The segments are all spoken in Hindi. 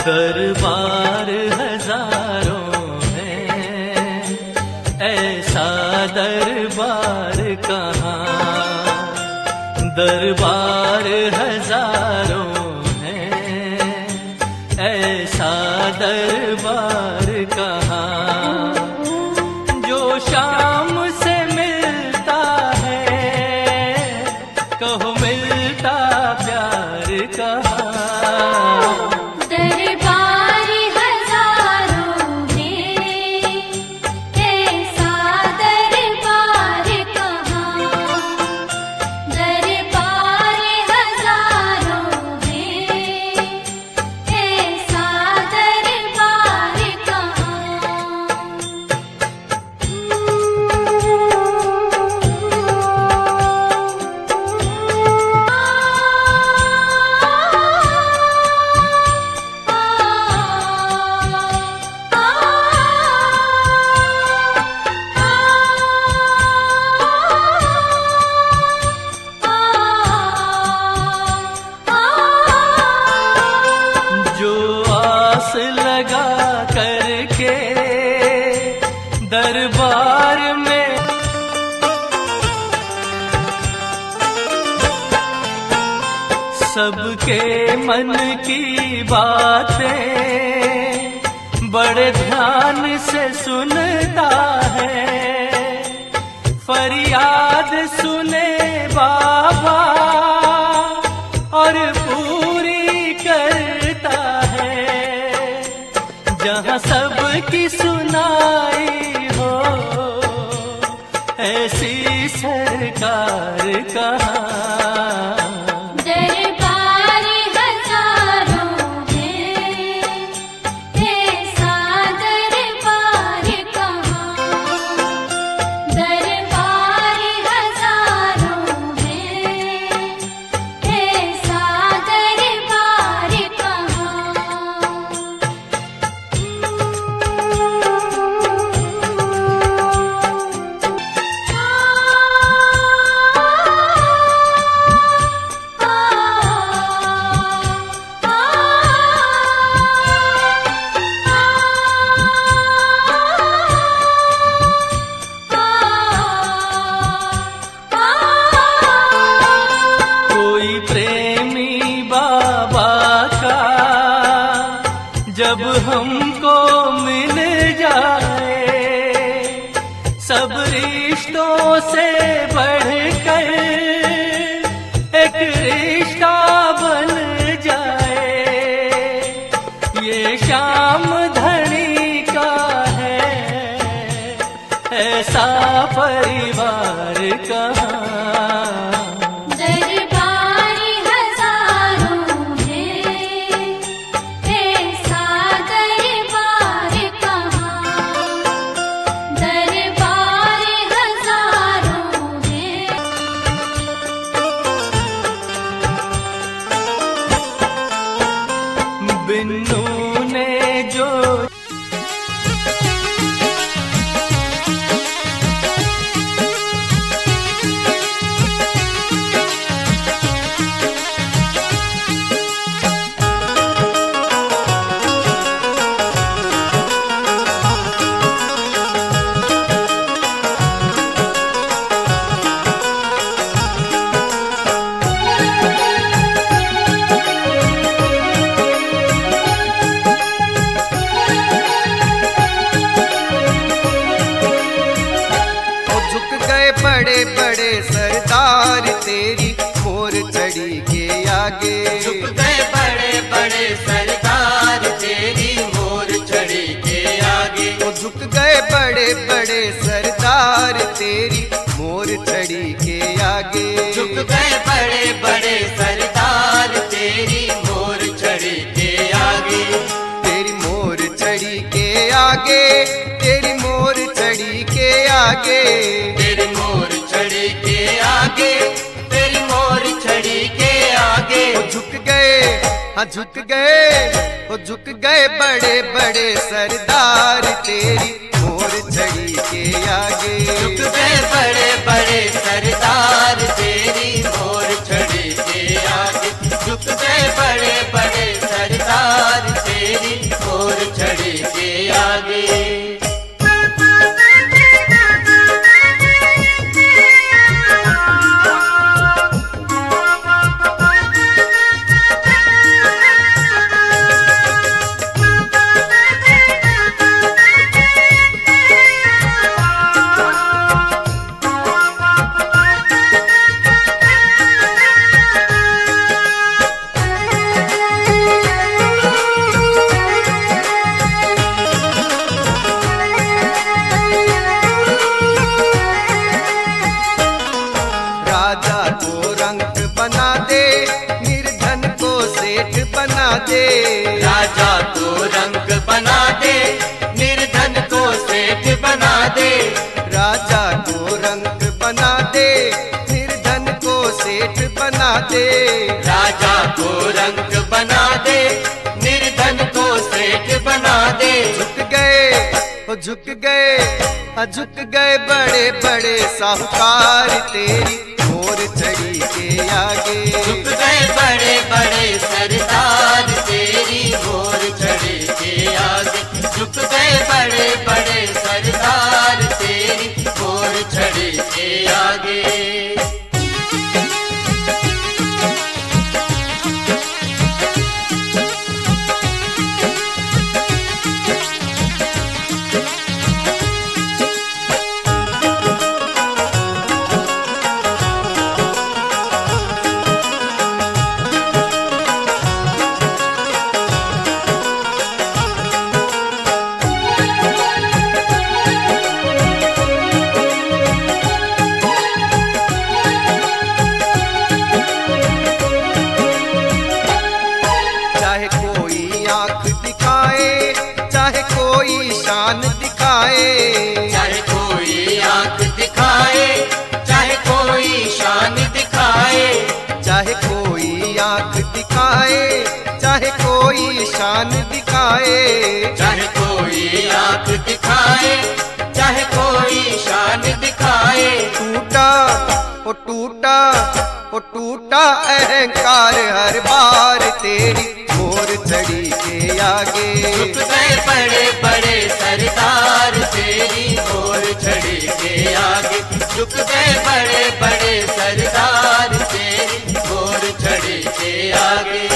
दरबार हजारों है, ऐसा दरबार कहाँ। दरबार हजारों है, ऐसा दरबार कहाँ। जो शाम से मिलता है, कहो मिलता प्यार कहाँ। लगा करके दरबार में सबके मन की बातें बड़े ध्यान से सुनता है। फरियाद सुने बाबा और पूरी करता है। जहाँ सबकी सुनाई हो, ऐसी सरकार कहाँ। जब हमको मिल जाए, सब रिश्तों से बढ़कर एक रिश्ता बन जाए। ये शाम धनी का है, ऐसा परिवार कहाँ। बिन्नू ने जो बड़े बड़े सरदार तेरी मोर चढ़ी के आगे। झुक गए बड़े बड़े सरदार तेरी मोर चढ़ी के आगे। वो झुक गए बड़े बड़े सरदार तेरी मोर चढ़ी के आगे। झुक गए बड़े बड़े सरदार तेरी मोर चढ़ी के आगे। तेरी मोर चढ़ी के आगे, तेरी मोर चढ़ी के आगे। तेरी मोर चढ़ी के आगे, तेरी मोर चढ़ी के आगे। वो झुक गए, हाँ झुक गए, वो झुक गए बड़े बड़े सरदार तेरी मोर चढ़ी के आगे। झुक गए बड़े बड़े सरदार तेरी मोर चढ़ी के आगे। झुक गए बड़े बड़े सरदार तेरी बना दे, राजा को रंक बना दे, निर्धन को सेठ बना दे, राजा को रंक बना दे, निर्धन को सेठ बना दे, राजा को रंक बना दे, निर्धन को सेठ बना दे। झुक गए बड़े बड़े साहूकार तेरी मोर छड़ी के आगे, झुक गए बड़े बड़े सरदार तेरी मोर छड़ी के आगे, झुक गए बड़े बड़े सरदार तेरी मोर छड़ी के आगे। चाहे कोई आंख दिखाए, चाहे कोई शान दिखाए, चाहे कोई आंख दिखाए, चाहे कोई शान दिखाए, चाहे कोई आंख दिखाए, चाहे कोई शान दिखाए, चाहे कोई आंख दिखाए, चाहे कोई शान दिखाए। टूटा अहंकार हर बार तेरी मोर छड़ी के आगे, झुक गए बड़े बड़े सरदार तेरी मोर छड़ी के आगे, झुक गए बड़े बड़े सरदार तेरी मोर छड़ी के आगे।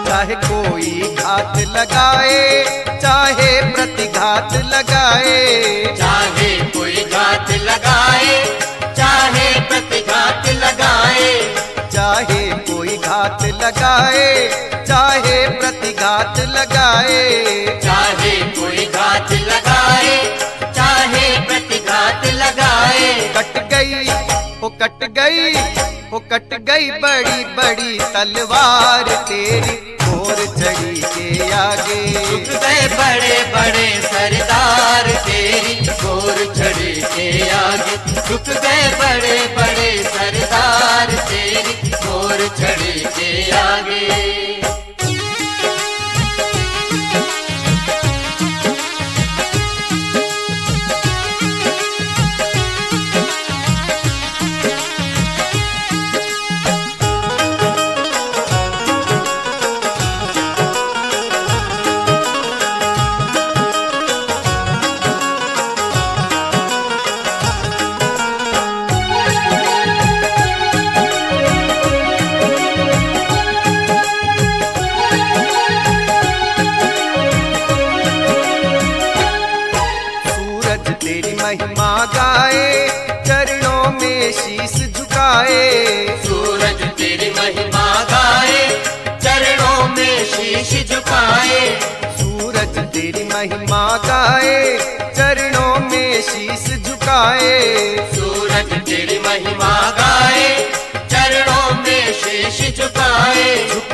चाहे कोई घात लगाए, चाहे प्रतिघात लगाए, चाहे कोई घात लगाए, चाहे प्रतिघात लगाए, चाहे कोई घात लगाए, चाहे प्रतिघात लगाए, चाहे कोई घात लगाए, चाहे प्रतिघात लगाए। कट गई बड़ी बड़ी तलवार तेरी मोर छड़ी के आगे, झुक गए बड़े बड़े सरदार तेरी मोर छड़ी के आगे, झुक गए बड़े बड़े सरदार तेरी मोर छड़ी के आगे। महिमा गाए, चरणों में शीश झुकाए, सूरज तेरी महिमा गाए, चरणों में शीश झुकाए, सूरज तेरी महिमा गाए, चरणों में शीश झुकाए, सूरज तेरी महिमा गाए, चरणों में शीश झुकाए। झुक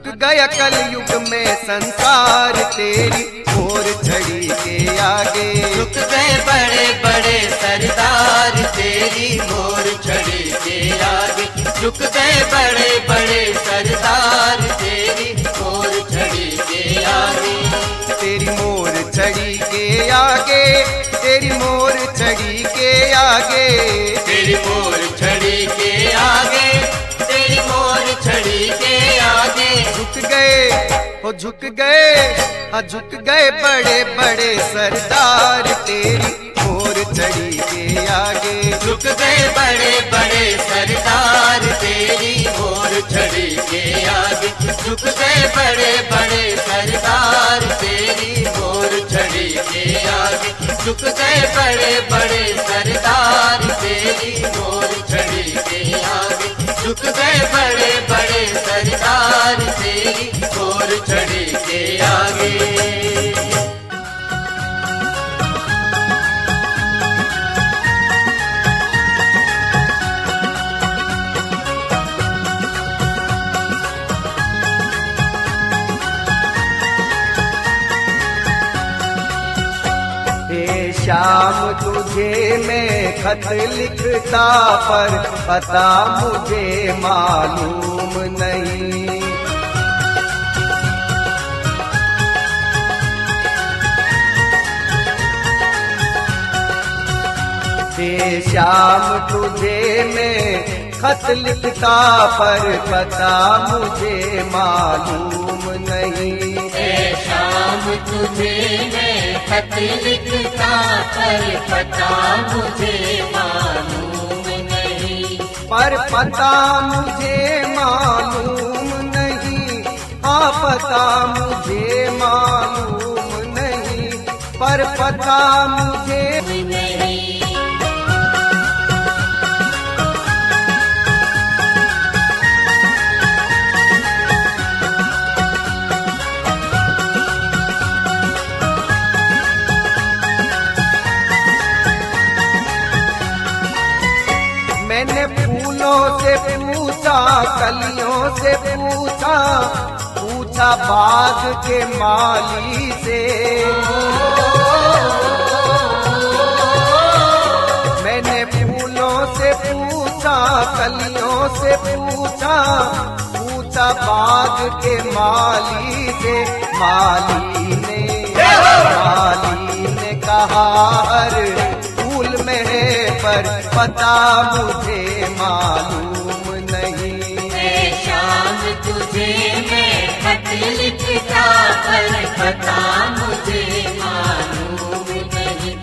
गया कलयुग में संसार तेरी मोर छड़ी के आगे, झुक गए बड़े बड़े सरदार तेरी मोर छड़ी के आगे, झुक गए बड़े बड़े सरदार तेरी मोर छड़ी के आगे। तेरी मोर छड़ी के आगे, तेरी मोर छड़ी के आगे, तेरी मोर छड़ी के आगे, तेरी मोर छड़ी के आगे। झुक गए बड़े बड़े सरदार तेरी मोर छड़ी के आगे। झुक गए बड़े बड़े सरदार तेरी मोर छड़ी के आगे झुक गए बड़े बड़े सरदार तेरी मोर छड़ी के आगे झुक गए बड़े बड़े सरदार तेरी मोर छड़ी के आगे। श्याम तुझे मैं खत लिखता पर पता मुझे मालूम नहीं। श्याम तुझे मैं खत लिखता पर पता मुझे मालूम नहीं। शाम तुझे मैं खत लिखता पर पता मुझे मालूम नहीं। पर पता मुझे मालूम नहीं। हाँ पता मुझे मालूम नहीं। पर पता मुझे नहीं। मैंने फूलों से पूछा कलियों से पूछा पूछा बाग के माली से। मैंने फूलों से पूछा कलियों से पूछा पूछा बाग के माली से। माली ने कहा हर फूल में है पर पता मुझे मालूम नहीं। शाम तुझे मैं खत लिखता पर पता मुझे मालूम नहीं।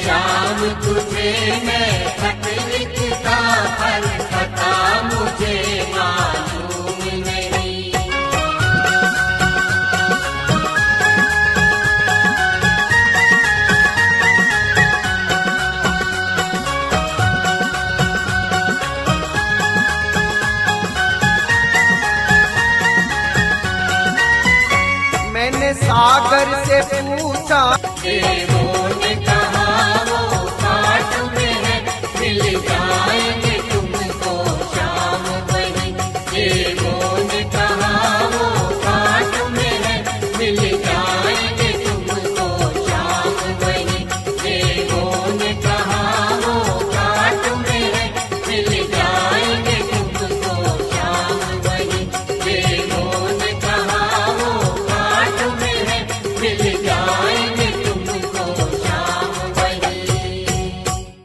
शाम तुझे मैं खत लिखता पर पता मुझे मालूम नहीं। मैंने सागर से पूछा